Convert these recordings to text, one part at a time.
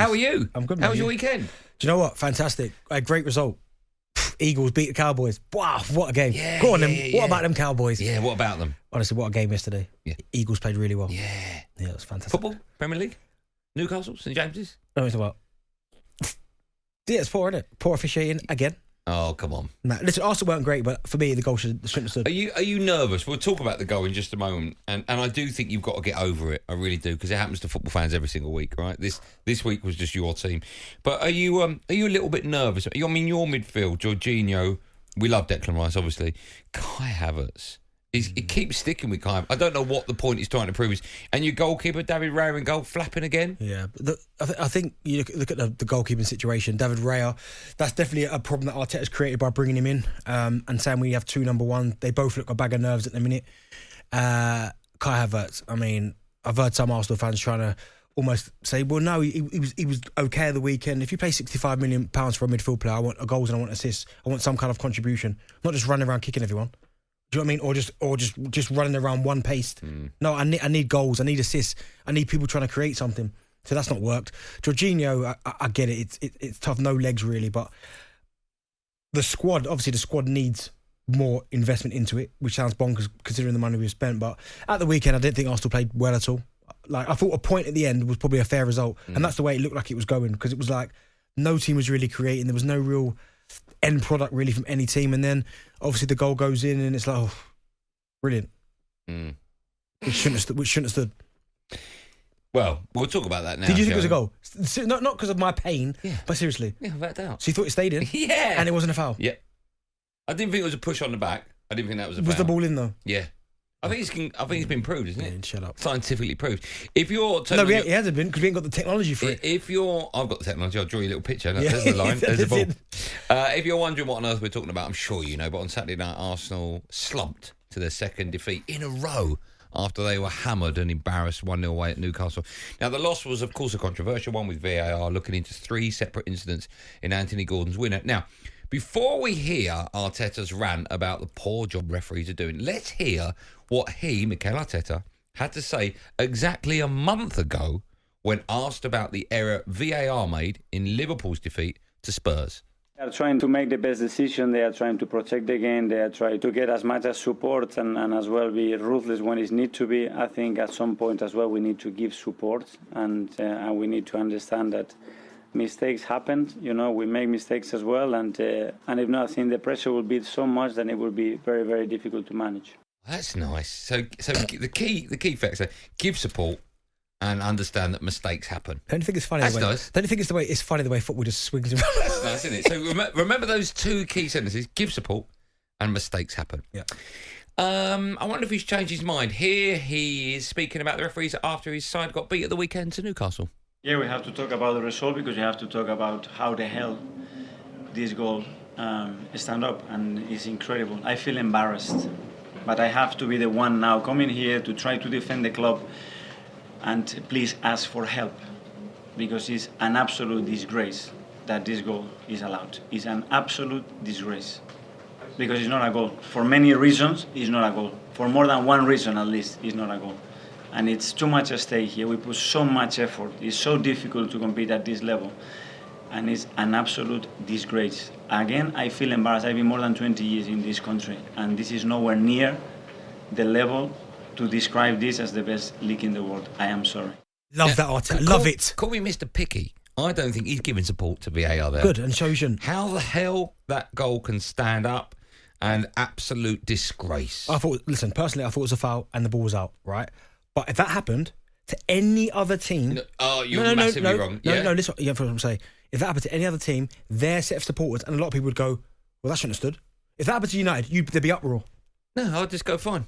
How are you? I'm good, How was mate. your weekend? Do you know what? Fantastic. A great result. Eagles beat the Cowboys. Wow, what a game. Yeah, Go on, yeah, them. yeah, What about them Cowboys? Yeah, what about them? Honestly, what a game yesterday. Yeah. Eagles played really well. Yeah. Yeah, it was fantastic. Football? Premier League? Newcastle? St James's? No, it's about. Yeah, it's poor, isn't it? Poor officiating again. Oh, come on. Nah, listen, Arsenal weren't great, but for me, the goal shouldn't have stood. Are you nervous? We'll talk about the goal in just a moment, and I do think you've got to get over it. I really do, because it happens to football fans every single week, right? This week was just your team, but are you a little bit nervous? I mean, your midfield, Jorginho. We love Declan Rice, obviously. Kai Havertz. It keeps sticking with Kai. I don't know what the point he's trying to prove is. And your goalkeeper, David Raya, in goal, flapping again. Yeah, I think you look at the goalkeeping situation. David Raya, that's definitely a problem that Arteta's created by bringing him in and saying we have two number one. They both look a bag of nerves at the minute. Kai Havertz, I mean, I've heard some Arsenal fans trying to almost say, well, no, he was okay at the weekend. If you pay £65 million for a midfield player, I want goals and I want assists. I want some kind of contribution, not just running around kicking everyone. Do you know what I mean? Or just running around one pace. No, I need goals. I need assists. I need people trying to create something. So that's not worked. Jorginho, I get it. It's tough. No legs really, but the squad needs more investment into it, which sounds bonkers considering the money we've spent. But at the weekend, I didn't think Arsenal played well at all. Like, I thought a point at the end was probably a fair result, and that's the way it looked like it was going, because it was like no team was really creating. There was no real end product really from any team, and then obviously the goal goes in and it's like, oh, brilliant. Which shouldn't have stood. Well, we'll talk about that now. Did you think it was a goal? Not because of my pain, but seriously. Yeah, without doubt. So you thought it stayed in? Yeah. And it wasn't a foul? Yeah. I didn't think it was a push on the back. I didn't think that was a foul. Was the ball in though? Yeah. I think it's been proved, isn't it? Shut up. Scientifically proved. If you're No, it hasn't been, because we ain't got the technology for it. I've got the technology. I'll draw you a little picture. Yeah. There's the line. There's the That's ball. If you're wondering what on earth we're talking about, I'm sure you know. But on Saturday night, Arsenal slumped to their second defeat in a row after they were hammered and embarrassed 1-0 away at Newcastle. Now, the loss was, of course, a controversial one with VAR looking into 3 separate incidents in Anthony Gordon's winner. Now, before we hear Arteta's rant about the poor job referees are doing, let's hear what he, Mikel Arteta, had to say exactly a month ago when asked about the error VAR made in Liverpool's defeat to Spurs. They are trying to make the best decision. They are trying to protect the game. They are trying to get as much as support and as well be ruthless when it needs to be. I think at some point as well we need to give support and we need to understand that mistakes happen. You know, we make mistakes as well, and if not, I think the pressure will be so much that it will be very, very difficult to manage. That's nice. So the key facts are give support and understand that mistakes happen. Don't you think it's funny? That's nice. Don't you think it's funny the way football just swings around? That's nice, isn't it? So remember those 2 key sentences: give support and mistakes happen. Yeah. I wonder if he's changed his mind. Here he is speaking about the referees after his side got beat at the weekend to Newcastle. Yeah, we have to talk about the result because you have to talk about how the hell this goal stand up, and it's incredible. I feel embarrassed, but I have to be the one now coming here to try to defend the club and please ask for help, because it's an absolute disgrace that this goal is allowed. It's an absolute disgrace because it's not a goal. For many reasons, it's not a goal. For more than one reason at least, it's not a goal. And it's too much at stake here. We put so much effort. It's so difficult to compete at this level. And it's an absolute disgrace. Again, I feel embarrassed. I've been more than 20 years in this country, and this is nowhere near the level to describe this as the best league in the world. I am sorry. Love that, Arteta. Love it. Call me Mr. Picky. I don't think he's giving support to VAR there. Good, and shows you. How the hell that goal can stand up? An absolute disgrace. Personally, I thought it was a foul and the ball was out, right? But if that happened to any other team... You're massively wrong. No, listen, you know what I'm saying. If that happened to any other team, their set of supporters, and a lot of people would go, well, that shouldn't have stood. If that happened to United, there'd be uproar. No, I'd just go fine.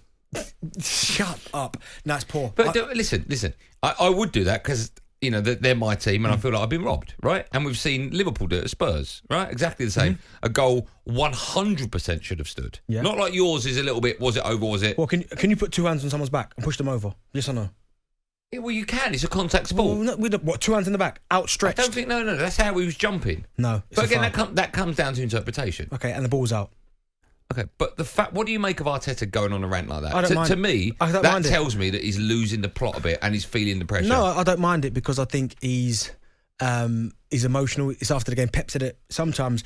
Shut up. No, it's poor. But listen. I would do that because, you know, they're my team and I feel like I've been robbed, right? And we've seen Liverpool do it at Spurs, right? Exactly the same. A goal 100% should have stood. Yeah. Not like yours is a little bit, was it over, was it? Well, can you put 2 hands on someone's back and push them over? Yes or no? Yeah, well, you can. It's a contact sport. Well, what, 2 hands in the back? Outstretched? I don't think, no. That's how he was jumping. No. But again, that comes down to interpretation. Okay, and the ball's out. Okay, but what do you make of Arteta going on a rant like that? I don't mind. To me, that tells me that he's losing the plot a bit and he's feeling the pressure. No, I don't mind it because I think he's He's emotional. It's after the game. Pep said it. Sometimes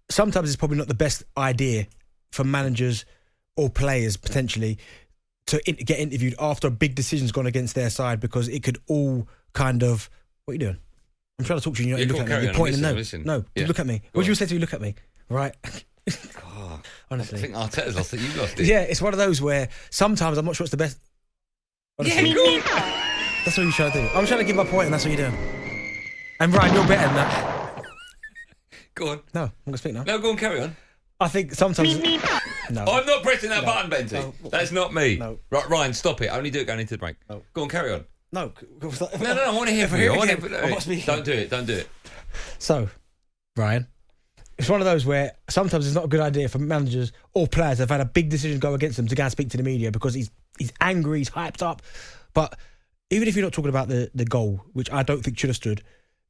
it's probably not the best idea for managers or players potentially to get interviewed after a big decision's gone against their side, because it could all kind of... What are you doing? I'm trying to talk to you. You look at me. You're pointing. No. Look at me. What do you say to you? Look at me. Right. God, honestly, I think Arteta's lost it. You lost it. Yeah, it's one of those where sometimes I'm not sure it's the best. Honestly, Yeah, go on. that's what you're trying to do. I'm trying to give my point, and that's what you're doing. And Ryan, you're better than that. Go on. No, I'm going to speak now. No, go on, carry on. I think sometimes... No. I'm not pressing that button, Benty. No. That's not me. No. Right, Ryan, stop it. Only do it going into the break. No. Go on, carry on. No. No, I want to hear from you. Don't do it. Don't do it. So, Ryan, it's one of those where sometimes it's not a good idea for managers or players that have had a big decision go against them to go and speak to the media, because he's angry, he's hyped up. But even if you're not talking about the goal, which I don't think should have stood,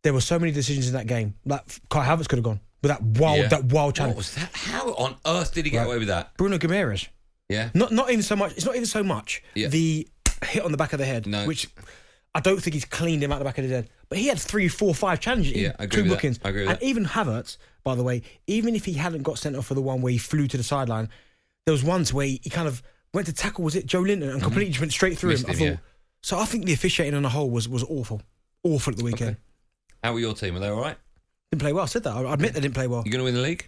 there were so many decisions in that game. Like Kai Havertz could have gone with that wild challenge. What was that? How on earth did he get away with that? Bruno Guimaraes. Yeah. Not even so much. It's not even so much the hit on the back of the head, which I don't think he's cleaned him out the back of his head. But he had 3, 4, 5 challenges in two bookings. I agree with and even Havertz, by the way, even if he hadn't got sent off for the one where he flew to the sideline, there was once where he kind of went to tackle, was it Joe Linton, and completely just went straight through him. So I think the officiating on the whole was awful. Awful at the weekend. Okay. How were your team? Are they all right? Didn't play well. I said that. I admit they didn't play well. You going to win the league?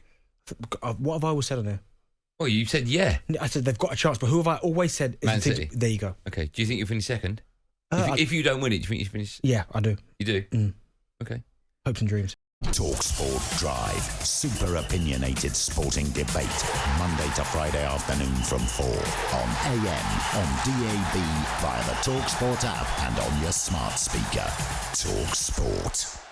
What have I always said on there? Well, you said yeah. I said they've got a chance, but who have I always said is Man the team City. There you go. Okay. Do you think you'll finish second? If you don't win it, do you think you finish? Yeah, I do. You do? Mm. Okay. Hopes and dreams. talkSPORT Drive. Super opinionated sporting debate. Monday to Friday afternoon from 4 on AM, on DAB, via the talkSPORT app and on your smart speaker. talkSPORT.